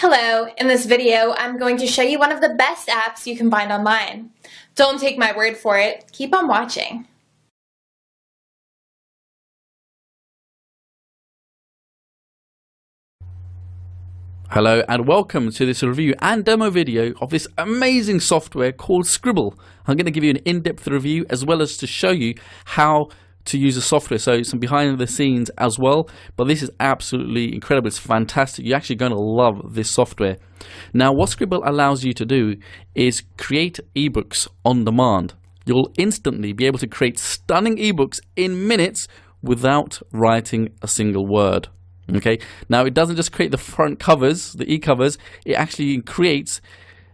Hello, in this video I'm going to show you one of the best apps you can find online. Don't take my word for it, keep on watching. Hello and welcome to this review and demo video of this amazing software called Sqribble. I'm going to give you an in-depth review as well as to show you how to use the software, so some behind the scenes as well. But this is absolutely incredible. It's fantastic. You're actually going to love this software. Now what Sqribble allows you to do is create ebooks on demand. You'll instantly be able to create stunning ebooks in minutes without writing a single word. Okay, now it doesn't just create the front covers, the e-covers, it actually creates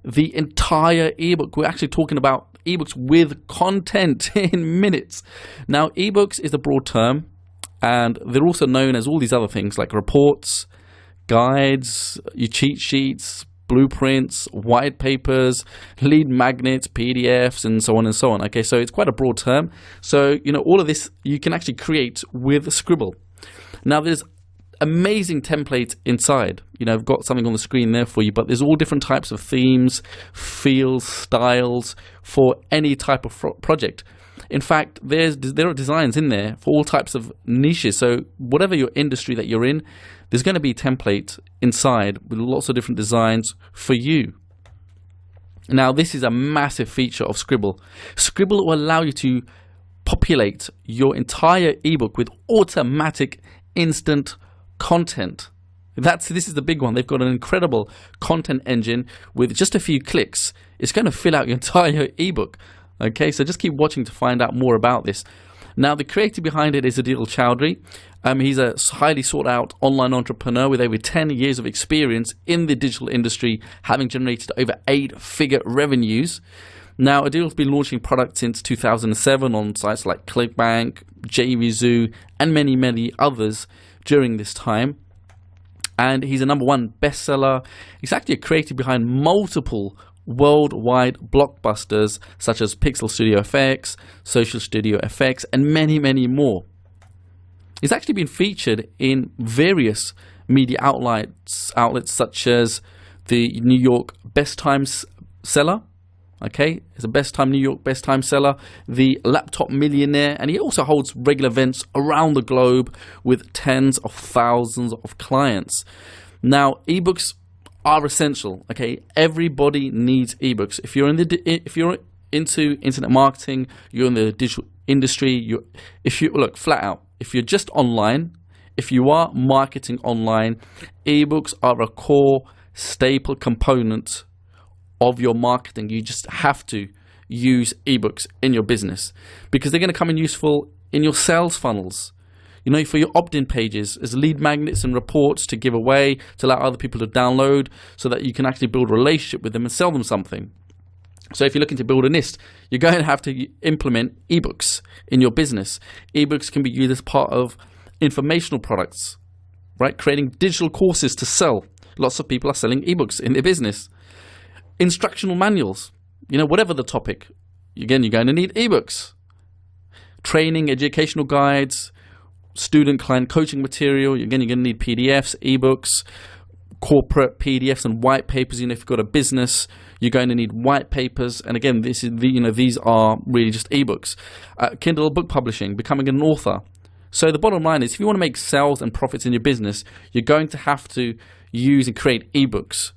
the entire ebook. We're actually talking about ebooks with content in minutes. Now ebooks is a broad term, and they're also known as all these other things like reports, guides, your cheat sheets, blueprints, white papers, lead magnets, PDFs, and so on and so on. Okay, so it's quite a broad term. So all of this you can actually create with Sqribble. Now there's amazing templates inside. I've got something on the screen there for you, but there's all different types of themes, feels, styles for any type of project. In fact, there are designs in there for all types of niches. So whatever your industry that you're in, there's going to be a template inside with lots of different designs for you. Now this is a massive feature of Sqribble. Sqribble will allow you to populate your entire ebook with automatic instant content. This is the big one. They've got an incredible content engine. With just a few clicks, it's going to fill out your entire ebook. Okay, so just keep watching to find out more about this. Now the creator behind it is Adil Chowdhury. He's a highly sought out online entrepreneur with over 10 years of experience in the digital industry, having generated over 8-figure revenues. Now Adil's been launching products since 2007 on sites like ClickBank, JVZoo, and many others during this time, and he's a #1 bestseller. He's actually a creator behind multiple worldwide blockbusters such as Pixel Studio FX, Social Studio FX, and many more. He's actually been featured in various media outlets such as the New York Best Times Seller. Okay, it's a New York Best Time Seller, the Laptop Millionaire, and he also holds regular events around the globe with tens of thousands of clients. Now, ebooks are essential. Okay, everybody needs ebooks. If you're into internet marketing, you're in the digital industry. Look flat out. If you're just online, if you are marketing online, ebooks are a core staple component of your marketing. You just have to use ebooks in your business because they're going to come in useful in your sales funnels. For your opt-in pages as lead magnets and reports to give away, to allow other people to download so that you can actually build a relationship with them and sell them something. So if you're looking to build a list, you're going to have to implement ebooks in your business. Ebooks can be used as part of informational products, right? Creating digital courses to sell. Lots of people are selling ebooks in their business. Instructional manuals, whatever the topic, again, you're going to need ebooks. Training, educational guides, student client coaching material, again, you're going to need PDFs, ebooks, corporate PDFs and white papers. If you've got a business, you're going to need white papers. And again, these are really just ebooks. Kindle book publishing, becoming an author. So the bottom line is, if you want to make sales and profits in your business, you're going to have to use and create ebooks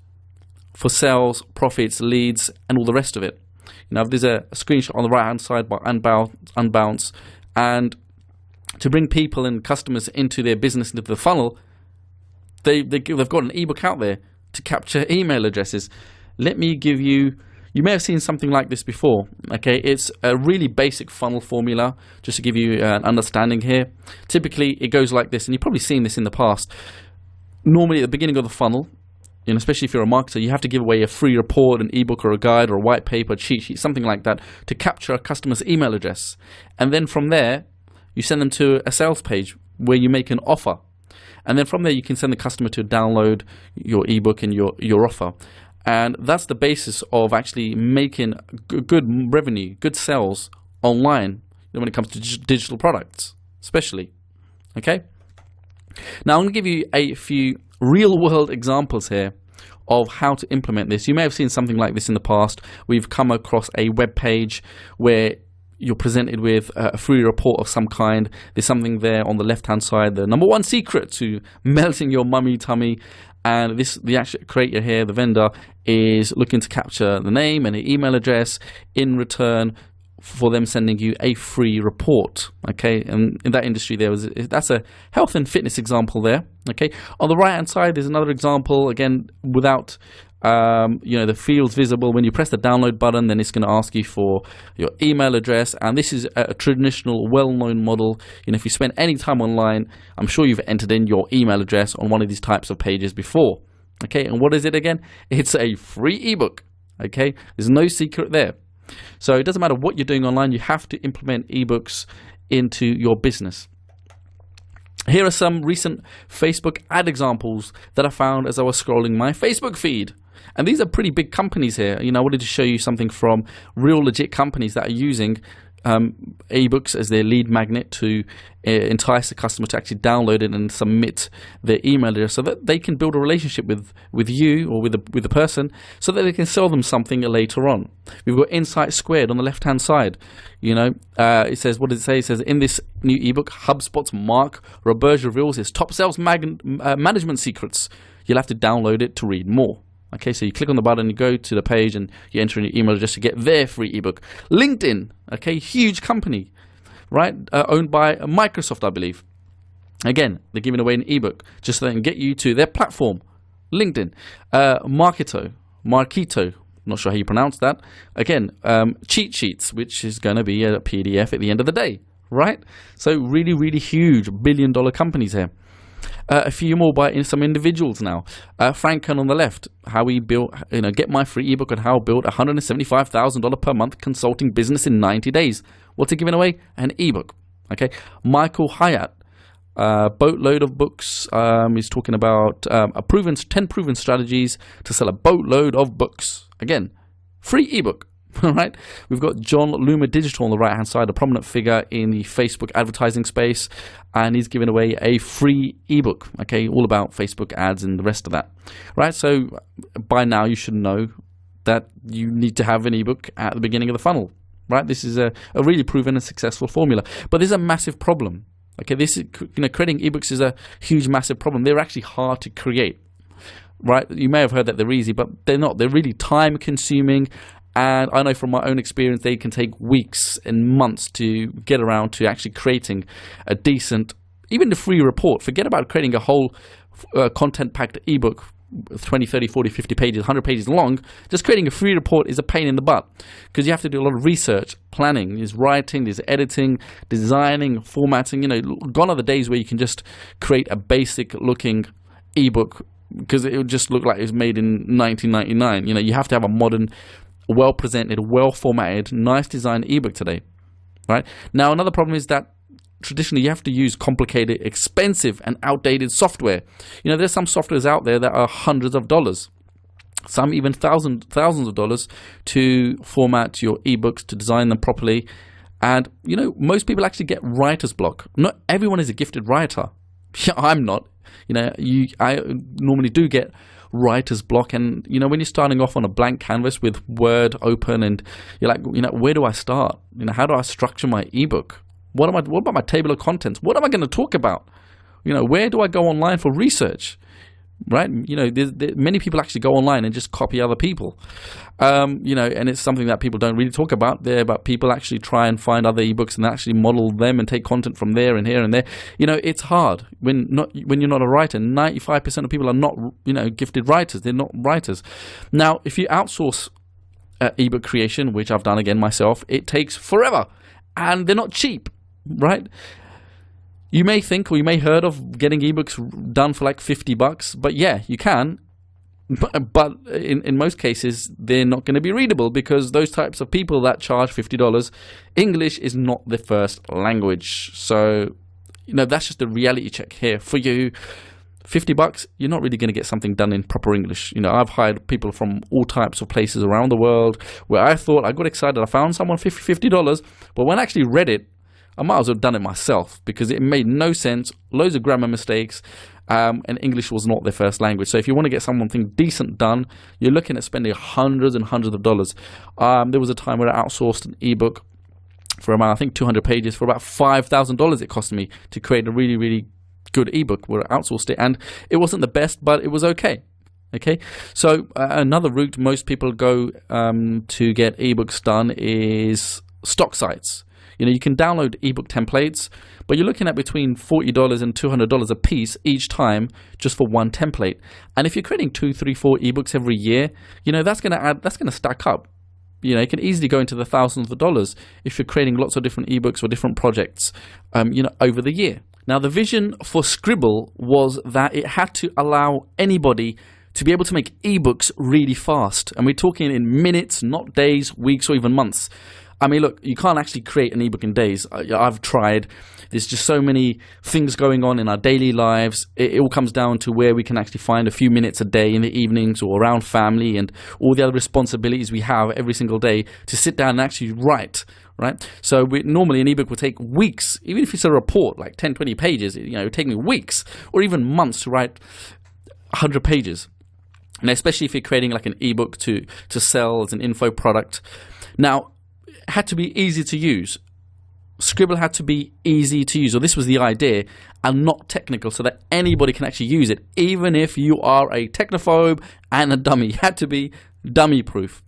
for sales, profits, leads, and all the rest of it. There's a screenshot on the right-hand side by Unbounce, and to bring people and customers into their business, into the funnel, they've got an ebook out there to capture email addresses. Let me give you may have seen something like this before. Okay, it's a really basic funnel formula, just to give you an understanding here. Typically, it goes like this, and you've probably seen this in the past. Normally, at the beginning of the funnel, especially if you're a marketer, you have to give away a free report, an ebook or a guide or a white paper, cheat sheet, something like that, to capture a customer's email address. And then from there, you send them to a sales page where you make an offer. And then from there, you can send the customer to download your ebook and your offer. And that's the basis of actually making good revenue, good sales online when it comes to digital products, especially. Okay? Now, I'm going to give you a few real-world examples here of how to implement this. You may have seen something like this in the past. We've come across a web page where you're presented with a free report of some kind. There's something there on the left-hand side, the number one secret to melting your mummy tummy. And the actual creator here, the vendor, is looking to capture the name and the email address in return for them sending you a free report. Okay, and in that industry that's a health and fitness example there. Okay, on the right hand side there's another example, again without the fields visible. When you press the download button, then it's going to ask you for your email address, and this is a traditional well-known model. If you spend any time online, I'm sure you've entered in your email address on one of these types of pages before. Okay, and what is it again? It's a free ebook. Okay, there's no secret there. So it doesn't matter what you're doing online, you have to implement ebooks into your business. Here are some recent Facebook ad examples that I found as I was scrolling my Facebook feed. And these are pretty big companies here. I wanted to show you something from real legit companies that are using ebooks as their lead magnet to entice the customer to actually download it and submit their email address, so that they can build a relationship with you or with the person, so that they can sell them something later on. We've got Insight Squared on the left hand side. It says, what does it say? It says, in this new ebook, HubSpot's Mark Roberge reveals his top sales management secrets. You'll have to download it to read more. Okay, so you click on the button, you go to the page, and you enter in your email address to get their free ebook. LinkedIn, okay, huge company, right? Owned by Microsoft, I believe. Again, they're giving away an ebook just so they can get you to their platform. LinkedIn. Marketo, not sure how you pronounce that. Again, cheat sheets, which is going to be a PDF at the end of the day, right? So really, really huge billion-dollar companies here. A few more by some individuals now. Franken on the left, how he built, get my free ebook on how I built a $175,000 per month consulting business in 90 days. What's he giving away? An ebook. Okay. Michael Hyatt, boatload of books. He's talking about 10 proven strategies to sell a boatload of books. Again, free ebook. All right. We've got John Loomer Digital on the right hand side, a prominent figure in the Facebook advertising space, and he's giving away a free ebook. Okay, all about Facebook ads and the rest of that. Right. So by now you should know that you need to have an ebook at the beginning of the funnel. Right. This is a really proven and successful formula, but there's a massive problem. Okay, this is creating ebooks is a huge, massive problem. They're actually hard to create. Right. You may have heard that they're easy, but they're not. They're really time consuming. And I know from my own experience, they can take weeks and months to get around to actually creating a decent, even the free report. Forget about creating a whole content-packed ebook, 20, 30, 40, 50 pages, 100 pages long. Just creating a free report is a pain in the butt, because you have to do a lot of research, planning, there's writing, there's editing, designing, formatting. Gone are the days where you can just create a basic-looking ebook, because it would just look like it was made in 1999. You have to have a modern, well-presented, well-formatted, nice designed ebook today, right? Now, another problem is that traditionally you have to use complicated, expensive, and outdated software. There's some softwares out there that are hundreds of dollars, some even thousands of dollars to format your ebooks, to design them properly. And, most people actually get writer's block. Not everyone is a gifted writer. I'm not. I normally do get writer's block, and when you're starting off on a blank canvas with Word open, and you're like, where do I start? How do I structure my ebook? What about my table of contents? What am I going to talk about? Where do I go online for research? Right? Many people actually go online and just copy other people. And it's something that people don't really talk about there, but people actually try and find other ebooks and actually model them and take content from there and here and there. It's hard when you're not a writer. 95% of people are not, gifted writers. They're not writers. Now, if you outsource ebook creation, which I've done again myself, it takes forever, and they're not cheap, right? You may think, or you may heard of getting ebooks done for like $50, but yeah, you can. But in most cases, they're not going to be readable, because those types of people that charge $50, English is not their first language. So, that's just a reality check here for you. $50, you're not really going to get something done in proper English. I've hired people from all types of places around the world where I thought, I got excited, I found someone $50, but when I actually read it, I might as well have done it myself, because it made no sense, loads of grammar mistakes, and English was not their first language. So if you want to get something decent done, you're looking at spending hundreds and hundreds of dollars. There was a time where I outsourced an ebook for about, I think, 200 pages for about $5,000 it cost me to create a really, really good ebook where I outsourced it, and it wasn't the best, but it was okay. Okay, so another route most people go to get ebooks done is stock sites. You know, you can download ebook templates, but you're looking at between $40 and $200 a piece each time just for one template. And if you're creating 2, 3, 4 ebooks every year, you know, that's going to stack up. You know, it can easily go into the thousands of dollars if you're creating lots of different ebooks for different projects, you know, over the year. Now, the vision for Sqribble was that it had to allow anybody to be able to make ebooks really fast. And we're talking in minutes, not days, weeks, or even months. I mean, look, you can't actually create an ebook in days. I've tried. There's just so many things going on in our daily lives. It all comes down to where we can actually find a few minutes a day in the evenings or around family and all the other responsibilities we have every single day to sit down and actually write, right? So normally an ebook will take weeks, even if it's a report, like 10, 20 pages, you know, it would take me weeks or even months to write 100 pages. And especially if you're creating like an ebook to sell as an info product. Now, it had to be easy to use. Sqribble had to be easy to use, or this was the idea, and not technical, so that anybody can actually use it, even if you are a technophobe and a dummy. It had to be dummy proof.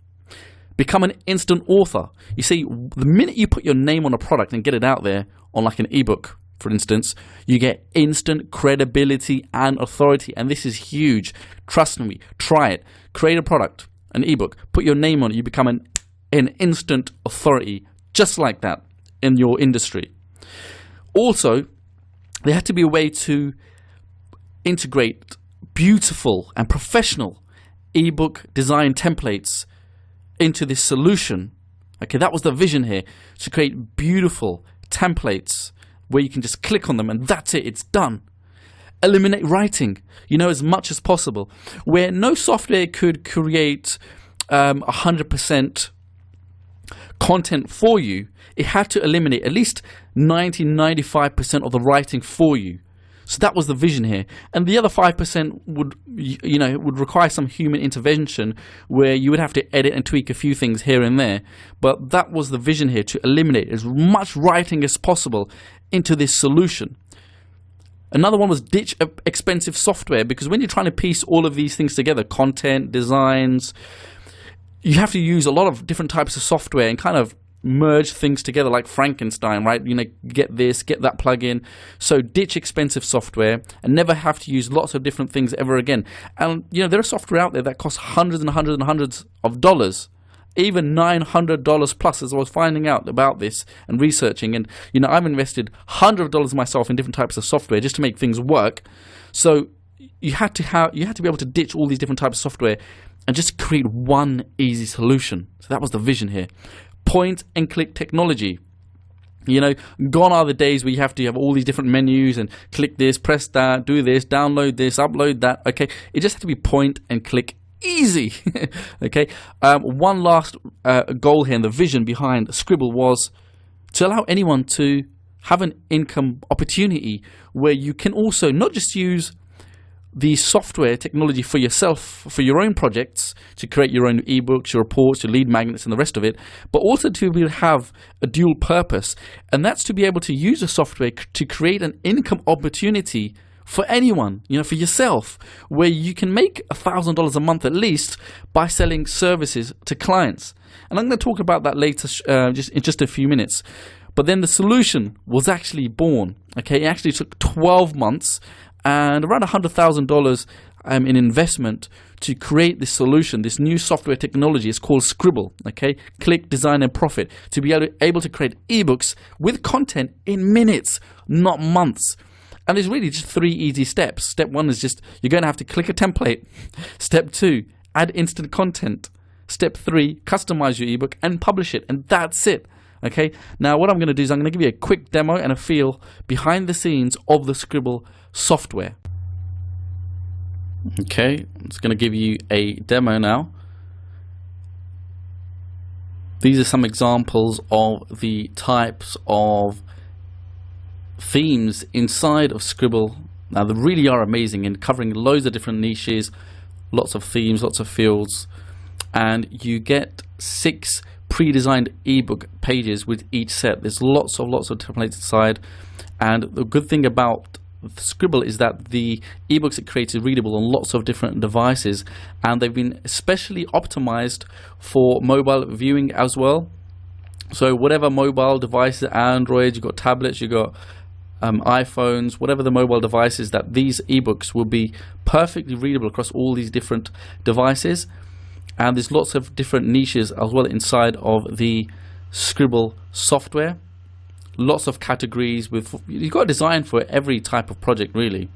Become an instant author. You see, the minute you put your name on a product and get it out there on like an ebook, for instance, you get instant credibility and authority, and this is huge. Trust me, try it. Create a product, an ebook, put your name on it, you become an instant authority, just like that, in your industry. Also, there had to be a way to integrate beautiful and professional ebook design templates into this solution. Okay, that was the vision here, to create beautiful templates where you can just click on them and that's it, it's done. Eliminate writing, you know, as much as possible. Where no software could create 100% content for you, it had to eliminate at least 90-95% of the writing for you. So that was the vision here. And the other 5% would require some human intervention where you would have to edit and tweak a few things here and there. But that was the vision here, to eliminate as much writing as possible into this solution. Another one was ditch expensive software, because when you're trying to piece all of these things together, content, designs, you have to use a lot of different types of software and kind of merge things together like Frankenstein, right? You know, get this, get that plugin. So ditch expensive software and never have to use lots of different things ever again. And, you know, there are software out there that costs hundreds and hundreds and hundreds of dollars, even $900 plus, as I was finding out about this and researching. And, you know, I've invested hundreds of dollars myself in different types of software just to make things work. So you had to be able to ditch all these different types of software and just create one easy solution. So that was the vision here. Point and click technology. You know, gone are the days where you have to have all these different menus and click this, press that, do this, download this, upload that. Okay, it just had to be point and click, easy. Okay, one last goal here, and the vision behind Sqribble was to allow anyone to have an income opportunity where you can also not just use the software technology for yourself, for your own projects, to create your own ebooks, your reports, your lead magnets and the rest of it, but also to be able to have a dual purpose, and that's to be able to use the software to create an income opportunity for anyone, you know, for yourself, where you can make $1,000 a month at least by selling services to clients. And I'm going to talk about that later, in just a few minutes. But then the solution was actually born. Okay, it actually took 12 months and around $100,000 in investment to create this solution, this new software technology. It's called Sqribble. Okay, click, design, and profit, to be able to create ebooks with content in minutes, not months. And there's really just 3 easy steps. Step 1 is just you're going to have to click a template. Step 2, add instant content. Step 3, customize your ebook and publish it, and that's it. Okay, now what I'm going to do is I'm going to give you a quick demo and a feel behind the scenes of the Sqribble software. Okay, I'm just going to give you a demo now. These are some examples of the types of themes inside of Sqribble Now they really are amazing in covering loads of different niches, lots of themes, lots of fields, and you get 6 pre-designed ebook pages with each set. There's lots of templates inside, and the good thing about Sqribble is that the ebooks it creates is readable on lots of different devices, and they've been especially optimized for mobile viewing as well. So whatever mobile devices, Android, you've got tablets, you've got iPhones, whatever the mobile devices, that these ebooks will be perfectly readable across all these different devices. And there's lots of different niches as well inside of the Sqribble software. Lots of categories you've got a design for every type of project really.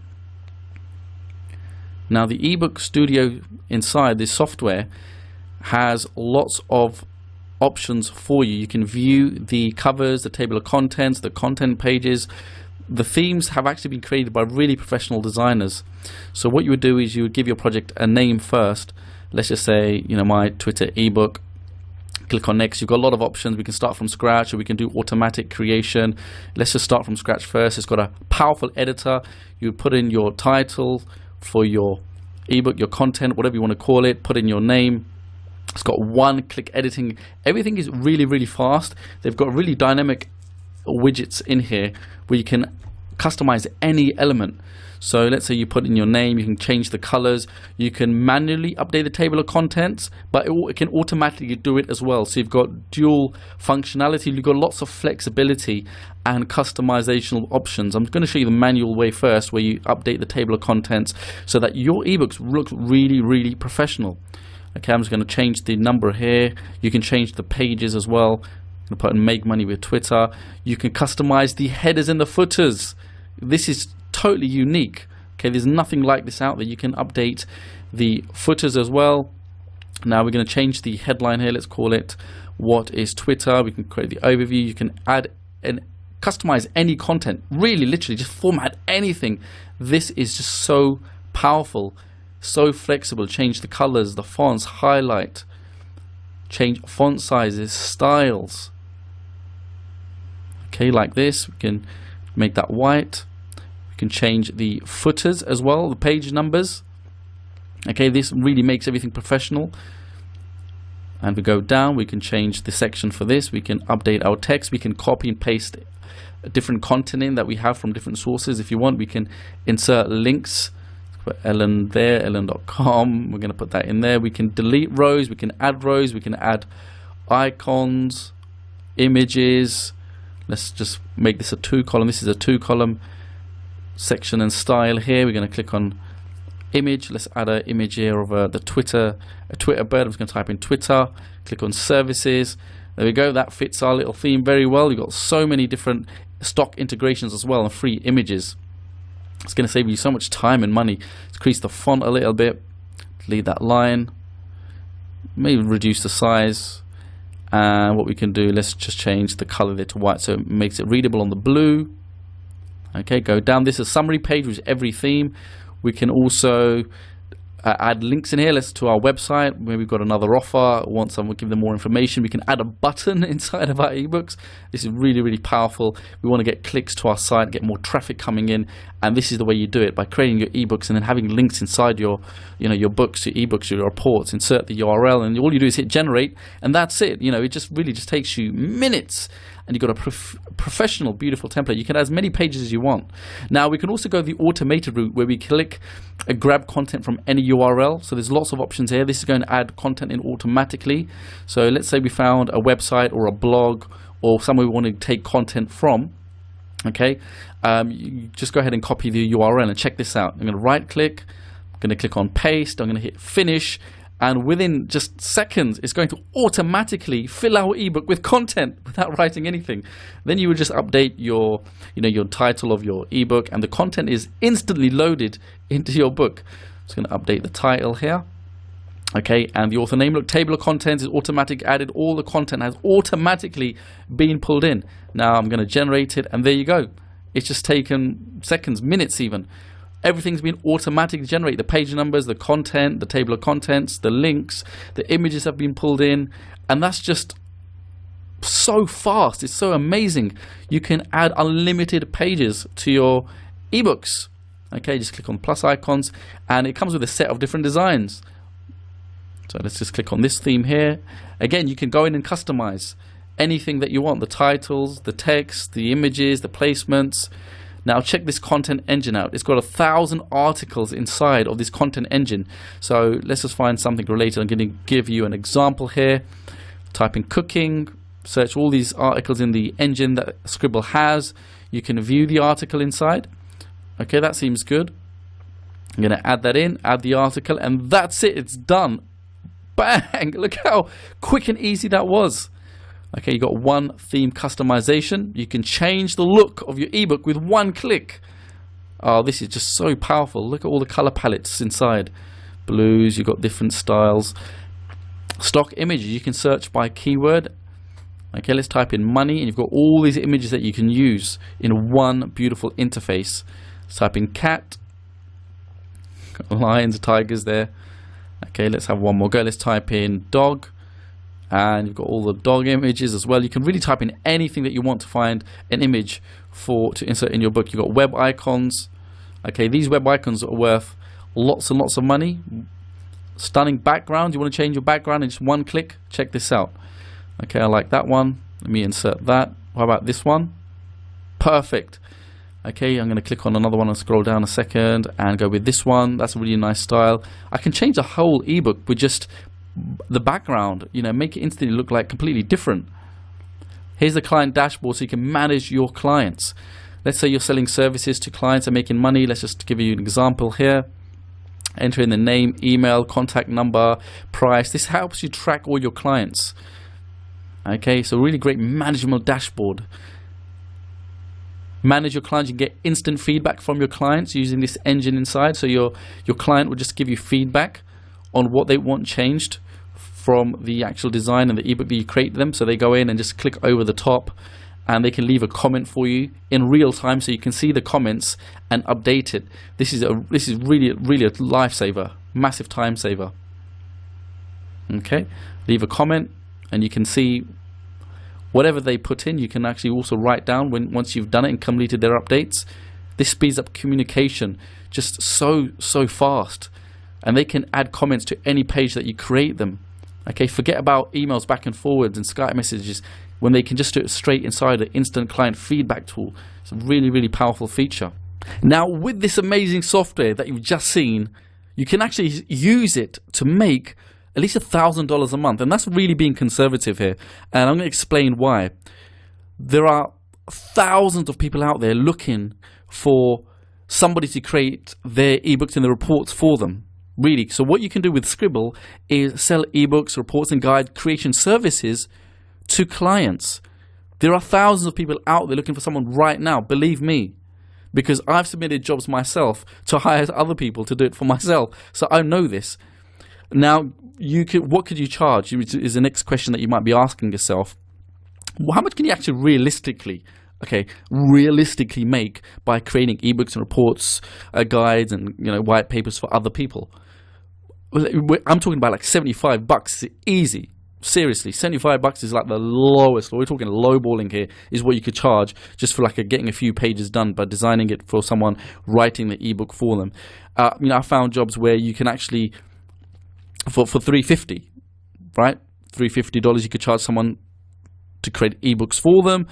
Now the ebook studio inside this software has lots of options for you. You can view the covers, the table of contents, the content pages. The themes have actually been created by really professional designers. So what you would do is you would give your project a name first. Let's just say, my Twitter ebook. Click on next. You've got a lot of options. We can start from scratch, or we can do automatic creation. Let's just start from scratch first. It's got a powerful editor. You put in your title for your ebook, your content, whatever you want to call it. Put in your name. It's got one-click editing. Everything is really fast. They've got really dynamic widgets in here where you can customize any element. So let's say you put in your name, you can change the colors, you can manually update the table of contents, but it can automatically do it as well. So you've got dual functionality, you've got lots of flexibility and customizational options. I'm going to show you the manual way first, where you update the table of contents so that your ebooks look really professional. Okay, I'm just going to change the number here. You can change the pages as well. I'm going to put in make money with Twitter. You can customize the headers and the footers. This is totally unique. Okay, there's nothing like this out there. You can update the footers as well. Now we're going to change the headline here. Let's call it "What is Twitter?" We can create the overview. You can add and customize any content. Really, literally, just format anything. This is just so powerful, so flexible. Change the colors, the fonts, highlight, change font sizes, styles. Okay, like this. We can make that white. We can change the footers as well, the page numbers. Okay, this really makes everything professional. And we go down, we can change the section for this. We can update our text. We can copy and paste different content in that we have from different sources. If you want, we can insert links. Put Ellen there, ellen.com. We're going to put that in there. We can delete rows. We can add rows. We can add icons, images. Let's just make this a 2-column. This is a 2-column section and style here. We're going to click on image. Let's add an image here of a Twitter bird. I'm just going to type in Twitter. Click on services. There we go. That fits our little theme very well. We've got so many different stock integrations as well and free images. It's going to save you so much time and money. Increase the font a little bit. Delete that line. Maybe reduce the size. And what we can do, let's just change the color there to white so it makes it readable on the blue. Okay, go down. This is a summary page with every theme. We can also add links in here. Let's to our website where we've got another offer. Want someone to give them more information. We can add a button inside of our ebooks. This is really powerful. We want to get clicks to our site, get more traffic coming in, and this is the way you do it, by creating your ebooks and then having links inside your your books, your ebooks, your reports. Insert the URL, and all you do is hit generate, and that's it. It just really takes you minutes. And you've got a professional, beautiful template. You can add as many pages as you want. Now, we can also go the automated route where we click grab content from any URL. So there's lots of options here. This is going to add content in automatically. So let's say we found a website or a blog or somewhere we want to take content from. Okay, you just go ahead and copy the URL and check this out. I'm going to right click. I'm going to click on paste. I'm going to hit finish. And within just seconds, it's going to automatically fill our ebook with content without writing anything. Then you would just update your title of your ebook, and the content is instantly loaded into your book. I'm just going to update the title here. Okay, and the author name. Look, table of contents is automatic added. All the content has automatically been pulled in. Now I'm going to generate it, and there you go. It's just taken seconds, minutes even. Everything's been automatically generated. The page numbers, the content, the table of contents, the links, the images have been pulled in, and that's just so fast. It's so amazing. You can add unlimited pages to your ebooks. Okay, just click on plus icons, and it comes with a set of different designs. So let's just click on this theme here. Again, you can go in and customize anything that you want, the titles, the text, the images, the placements. Now check this content engine out. It's got 1,000 articles inside of this content engine. So let's just find something related. I'm going to give you an example here. Type in cooking, search all these articles in the engine that Sqribble has. You can view the article inside. Okay, that seems good. I'm going to add that in, add the article, and that's it. It's done. Bang! Look how quick and easy that was. Okay, you got one theme customization. You can change the look of your ebook with one click. Oh, this is just so powerful. Look at all the color palettes inside. Blues, you've got different styles. Stock images, you can search by keyword. Okay, let's type in money, and you've got all these images that you can use in one beautiful interface. Let's type in cat. Got lions, tigers there. Okay, let's have one more go. Let's type in dog. And you've got all the dog images as well. You can really type in anything that you want to find an image to insert in your book. You've got web icons. Okay, these web icons are worth lots and lots of money. Stunning background. You want to change your background in just one click? Check this out. Okay, I like that one. Let me insert that. How about this one? Perfect. Okay, I'm going to click on another one and scroll down a second and go with this one. That's a really nice style. I can change the whole ebook with just the background, you know, make it instantly look like completely different. Here's the client dashboard, so you can manage your clients. Let's say you're selling services to clients and making money. Let's just give you an example here. Enter in the name, email, contact number, price. This helps you track all your clients. Okay, so really great management dashboard. Manage your clients. You get instant feedback from your clients using this engine inside. So your client will just give you feedback on what they want changed from the actual design and the ebook that you create them. So they go in and just click over the top, and they can leave a comment for you in real time, so you can see the comments and update it. This is really a lifesaver, massive time saver. Okay, leave a comment, and you can see whatever they put in. You can actually also write down once you've done it and completed their updates. This speeds up communication just so fast, and they can add comments to any page that you create them. Okay, forget about emails back and forwards and Skype messages when they can just do it straight inside an instant client feedback tool. It's a really powerful feature. Now, with this amazing software that you've just seen, you can actually use it to make at least $1,000 a month, and that's really being conservative here, and I'm going to explain why. There are thousands of people out there looking for somebody to create their ebooks and the reports for them. Really, so what you can do with Sqribble is sell ebooks, reports and guide creation services to clients. There are thousands of people out there looking for someone right now, believe me, because I've submitted jobs myself to hire other people to do it for myself, so I know this. Now, what could you charge is the next question that you might be asking yourself. Well, how much can you actually realistically make by creating ebooks and reports, guides, and white papers for other people? I'm talking about like $75 easy. Seriously, $75 is like the lowest. We're talking lowballing here is what you could charge just for like getting a few pages done by designing it for someone writing the ebook for them. I found jobs where you can actually for $350, right? $350 you could charge someone to create ebooks for them.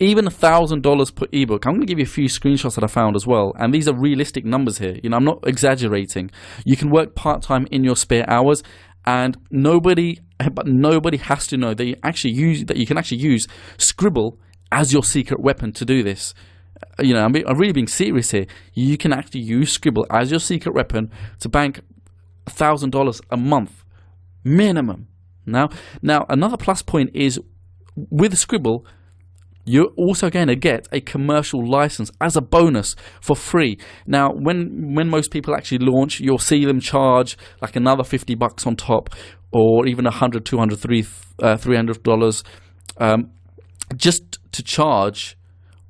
Even $1,000 per ebook. I'm going to give you a few screenshots that I found as well, and these are realistic numbers here. I'm not exaggerating. You can work part-time in your spare hours, and nobody has to know that you can actually use Sqribble as your secret weapon to do this. I'm really being serious here. You can actually use Sqribble as your secret weapon to bank $1,000 a month minimum. Now another plus point is with Sqribble, you're also going to get a commercial license as a bonus for free. Now, when most people actually launch, you'll see them charge like another $50 on top, or even $100, $200, $300, just to charge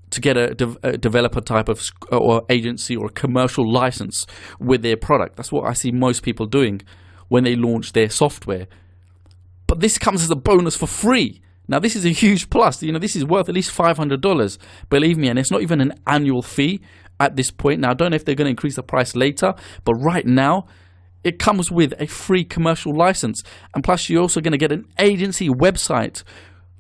to get a developer type of or agency or a commercial license with their product. That's what I see most people doing when they launch their software. But this comes as a bonus for free. Now, this is a huge plus. This is worth at least $500, believe me, and it's not even an annual fee. at this point. Now, I don't know if they're going to increase the price later, but right now, it comes with a free commercial license. And plus, you're also going to get an agency website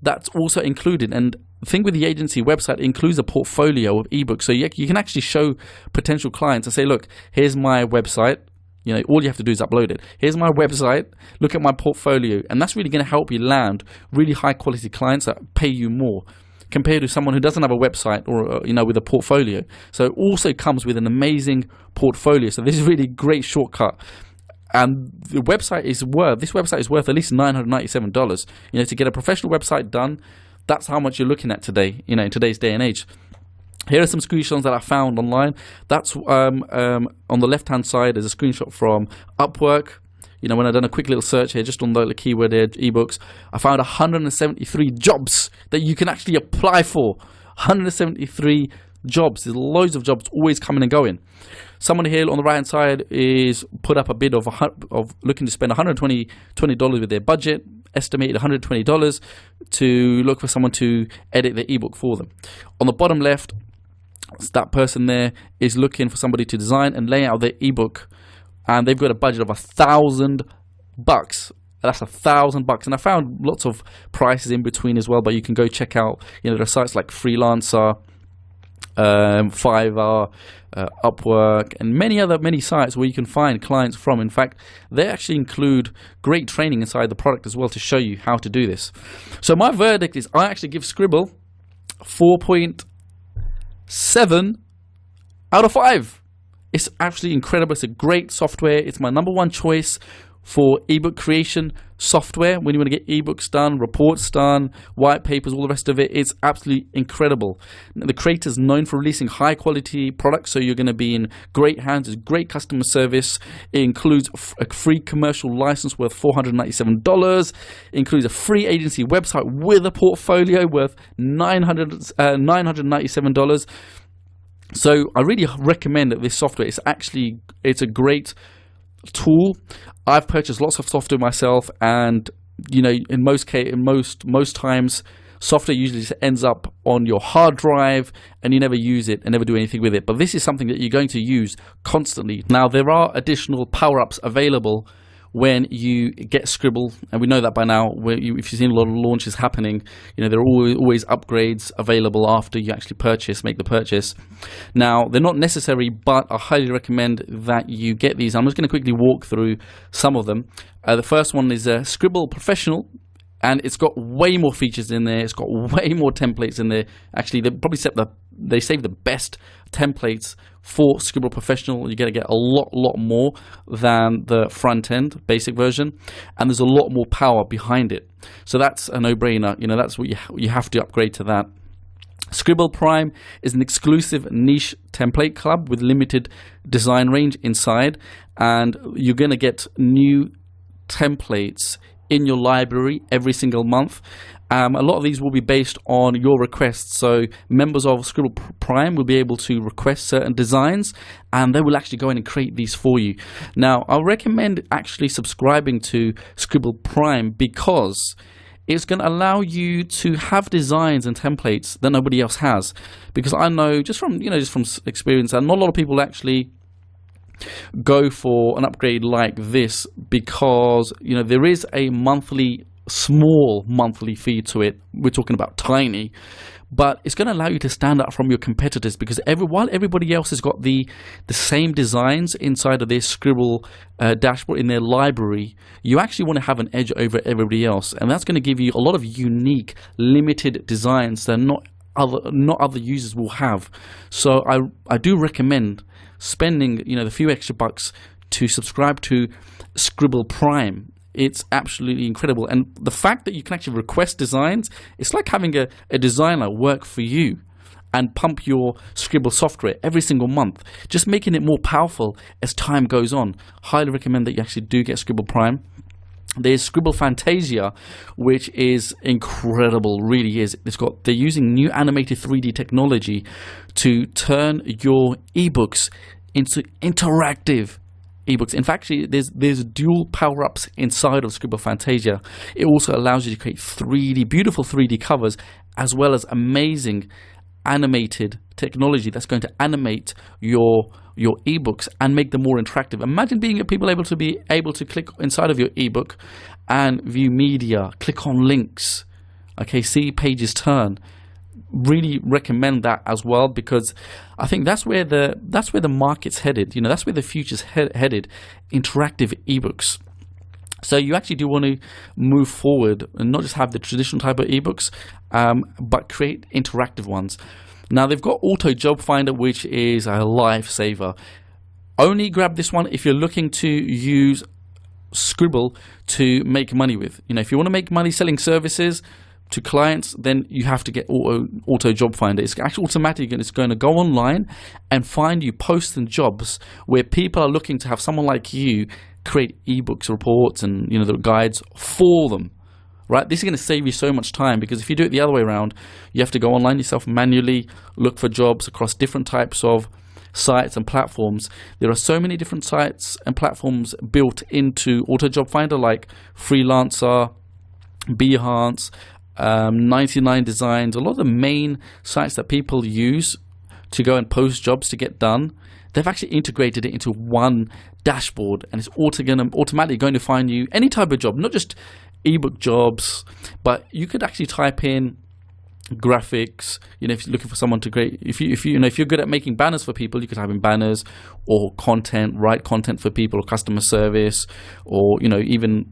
that's also included. And the thing with the agency website, it includes a portfolio of ebooks. So you can actually show potential clients and say, look, here's my website. You know, all you have to do is upload it. Here's my website. Look at my portfolio. And that's really going to help you land really high quality clients that pay you more compared to someone who doesn't have a website or, you know, with a portfolio. So it also comes with an amazing portfolio. So this is really a great shortcut. And this website is worth at least $997. You know, to get a professional website done, that's how much you're looking at today, you know, in today's day and age. Here are some screenshots that I found online. That's on the left-hand side is a screenshot from Upwork. You know, when I done a quick little search here, just on the keyword there, ebooks, I found 173 jobs that you can actually apply for. 173 jobs. There's loads of jobs always coming and going. Someone here on the right-hand side is put up a bid of looking to spend $120 with their budget, estimated $120 to look for someone to edit their ebook for them. On the bottom left, that person there is looking for somebody to design and lay out their ebook, and they've got a budget of $1,000. That's $1,000, and I found lots of prices in between as well. But you can go check out, you know, there are sites like Freelancer, Fiverr, Upwork, and many sites where you can find clients from. In fact, they actually include great training inside the product as well to show you how to do this. So my verdict is I actually give Sqribble 4.7 out of 5. It's absolutely incredible. It's a great software. It's my number one choice for ebook creation software. When you want to get ebooks done, reports done, white papers, all the rest of it, it's absolutely incredible. The creator's known for releasing high quality products, so you're going to be in great hands. It's great customer service. It includes a free commercial license worth $497. It includes a free agency website with a portfolio worth $997. So I really recommend that this software is it's a great tool. I've purchased lots of software myself, and you know, in most times, software usually just ends up on your hard drive, and you never use it and never do anything with it. But this is something that you're going to use constantly. Now, there are additional power-ups available when you get Sqribble, and we know that by now. If you've seen a lot of launches happening, you know, there are always upgrades available after you actually make the purchase. Now, they're not necessary, but I highly recommend that you get these. I'm just going to quickly walk through some of them. The first one is Sqribble Professional, and it's got way more features in there. It's got way more templates in there. Actually, they save the best templates for Sqribble Professional. You're going to get a lot more than the front end basic version, and there's a lot more power behind it. So that's a no-brainer. You know, that's what you have to upgrade to that. Sqribble Prime is an exclusive niche template club with limited design range inside, and you're going to get new templates in your library every single month. A lot of these will be based on your requests. So members of Sqribble Prime will be able to request certain designs, and they will actually go in and create these for you. Now, I recommend actually subscribing to Sqribble Prime because it's going to allow you to have designs and templates that nobody else has. Because I know just from experience, and not a lot of people actually go for an upgrade like this, because you know there is a small monthly fee to it. We're talking about tiny, but it's going to allow you to stand out from your competitors, because while everybody else has got the same designs inside of their Sqribble dashboard in their library, you actually want to have an edge over everybody else, and that's going to give you a lot of unique, limited designs that not other users will have. So I do recommend spending the few extra bucks to subscribe to Sqribble Prime. It's absolutely incredible, and the fact that you can actually request designs, it's like having a designer work for you and pump your Sqribble software every single month, just making it more powerful as time goes on. Highly recommend that you actually do get Sqribble Prime. There's Sqribble Fantasia, which is incredible, really is. They're using new animated 3D technology to turn your ebooks into interactive ebooks. In fact, there's dual power-ups inside of Sqribble Fantasia. It also allows you to create beautiful 3D covers, as well as amazing animated technology that's going to animate your ebooks and make them more interactive. Imagine being able to click inside of your ebook and view media, click on links, okay, see pages turn. Really recommend that as well, because I think that's where the market's headed. You know, that's where the future's headed. Interactive ebooks. So you actually do want to move forward and not just have the traditional type of ebooks, but create interactive ones. Now they've got Auto Job Finder, which is a lifesaver. Only grab this one if you're looking to use Sqribble to make money with. You know, if you want to make money selling services to clients, then you have to get Auto Job Finder. It's actually automatic, and it's going to go online and find you posts and jobs where people are looking to have someone like you create ebooks, reports, and the guides for them. Right? This is going to save you so much time, because if you do it the other way around, you have to go online yourself, manually look for jobs across different types of sites and platforms. There are so many different sites and platforms built into Auto Job Finder, like Freelancer, Behance, 99 Designs. A lot of the main sites that people use to go and post jobs to get done, they've actually integrated it into one dashboard, and it's automatically going to find you any type of job, not just ebook jobs, but you could actually type in graphics. If you're looking for someone to create, if you're good at making banners for people, you could type in banners, or content, write content for people, or customer service, or even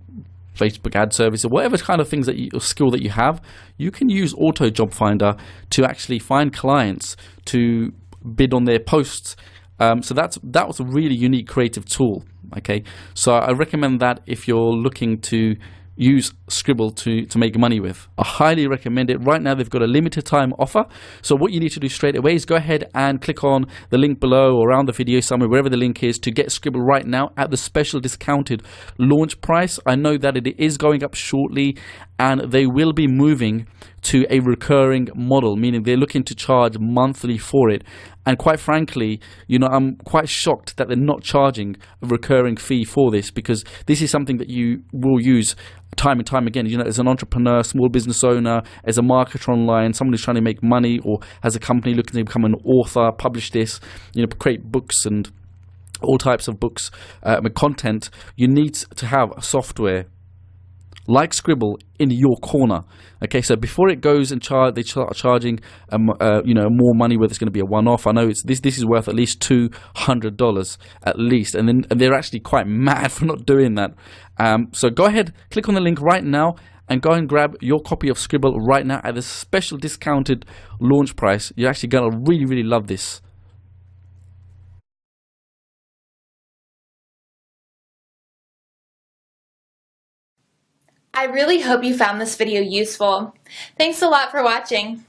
Facebook ad service, or whatever kind of things or skill that you have. You can use Auto Job Finder to actually find clients to bid on their posts. So that was a really unique creative tool. Okay, so I recommend that if you're looking to use Sqribble to make money with. I highly recommend it. Right now they've got a limited time offer, so what you need to do straight away is go ahead and click on the link below or around the video somewhere, wherever the link is, to get Sqribble right now at the special discounted launch price. I know that it is going up shortly, and they will be moving to a recurring model, meaning they're looking to charge monthly for it. And quite frankly, I'm quite shocked that they're not charging a recurring fee for this, because this is something that you will use time and time again. As an entrepreneur, small business owner, as a marketer online, someone who's trying to make money, or as a company looking to become an author, publish this, create books and all types of books, content, you need to have a software like Sqribble in your corner. Okay, so before it goes and they start charging more money, whether it's going to be a one-off. I know this is worth at least $200 at least, and they're actually quite mad for not doing that. So go ahead, click on the link right now, and go and grab your copy of Sqribble right now at the special discounted launch price. You're actually going to really, really love this. I really hope you found this video useful. Thanks a lot for watching.